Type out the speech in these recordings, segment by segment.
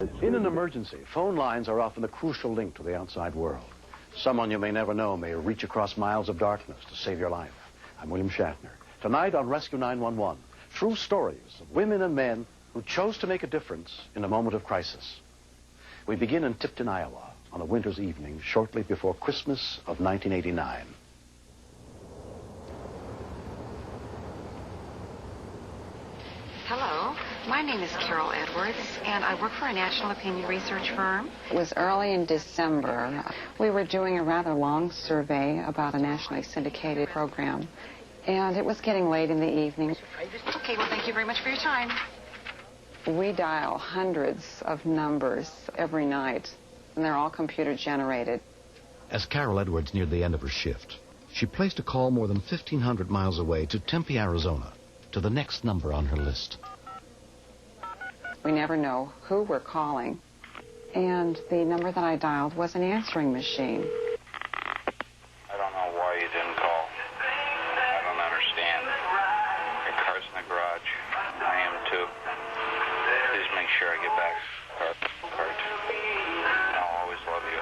In an emergency, phone lines are often a crucial link to the outside world. Someone you may never know may reach across miles of darkness to save your life. I'm William Shatner. Tonight on Rescue 911, true stories of women and men who chose to make a difference in a moment of crisis. We begin in Tipton, Iowa, on a winter's evening shortly before Christmas of 1989. Hello, my name is Carol Edwards, and I work for a national opinion research firm. It was early in December. We were doing a rather long survey about a nationally syndicated program, and it was getting late in the evening. Okay, well, thank you very much for your time. We dial hundreds of numbers every night, and they're all computer-generated. As Carol Edwards neared the end of her shift, she placed a call more than 1,500 miles away to Tempe, Arizona, to the next number on her list. We never know who we're calling, and the number that I dialed was an answering machine. I don't know why you didn't call. I don't understand. Your car's in the garage. I am too. Please make sure I get back. Cart. I'll always love you.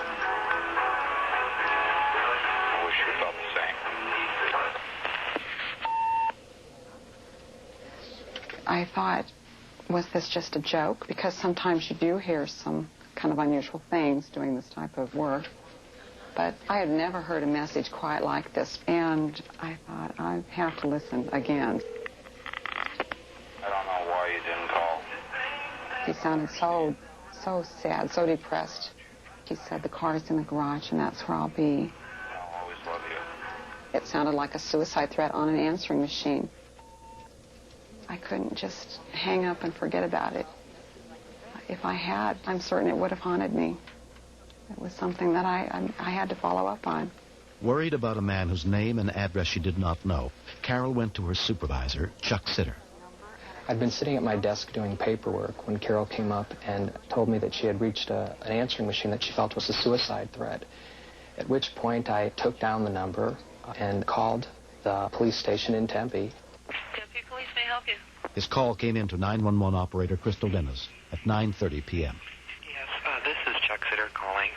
I wish you felt the same. I thought, was this just a joke? Because sometimes you do hear some kind of unusual things doing this type of work. But I had never heard a message quite like this, and I thought, I have to listen again. I don't know why you didn't call. He sounded so sad, so depressed. He said, the car's in the garage, and that's where I'll be. I'll always love you. It sounded like a suicide threat on an answering machine. I couldn't just hang up and forget about it. If I had, I'm certain it would have haunted me. It was something that I had to follow up on. Worried about a man whose name and address she did not know, Carol went to her supervisor, Chuck Sitter. I'd been sitting at my desk doing paperwork when Carol came up and told me that she had reached an answering machine that she felt was a suicide threat. At which point I took down the number and called the police station in Tempe. Tempe Police may help you. His call came in to 911 operator Crystal Dennis at 9:30 p.m. Yes, this is Chuck Sitter calling.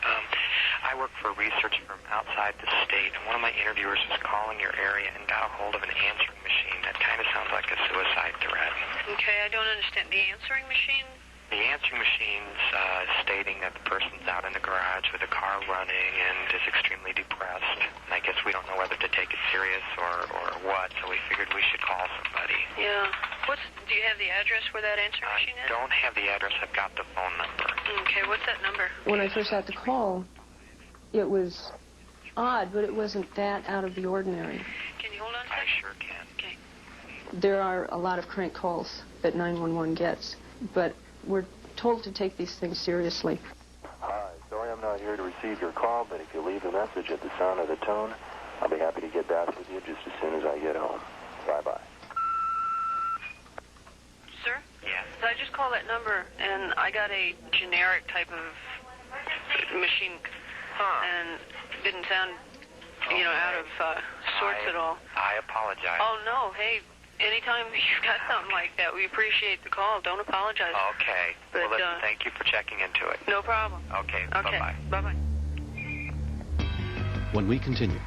I work for a research firm outside the state, and one of my interviewers was calling your area and got a hold of an answering machine that kind of sounds like a suicide threat. Okay, I don't understand. The answering machine? The answering machine's stating that the person's out in the garage with the car running and is extremely depressed. And I guess we don't know whether to take it serious or what, so we figured we should call somebody. Yeah. Do you have the address where that answering machine is? I don't have the address. I've got the phone number. Okay, what's that number? When I first had the call, it was odd, but it wasn't that out of the ordinary. Can you hold on? I sure can. Okay. There are a lot of crank calls that 911 gets, but we're told to take these things seriously. Hi, sorry I'm not here to receive your call, but if you leave a message at the sound of the tone, I'll be happy to get back with you just as soon as I get home. Bye-bye. Sir? Yes. So I just called that number, and I got a generic type of machine, and didn't sound, out of sorts at all. I apologize. Oh, no, hey, anytime you've got something like that, we appreciate the call. Don't apologize. Okay. But, well, listen, thank you for checking into it. No problem. Okay, Okay, bye-bye. Bye-bye. When we continue,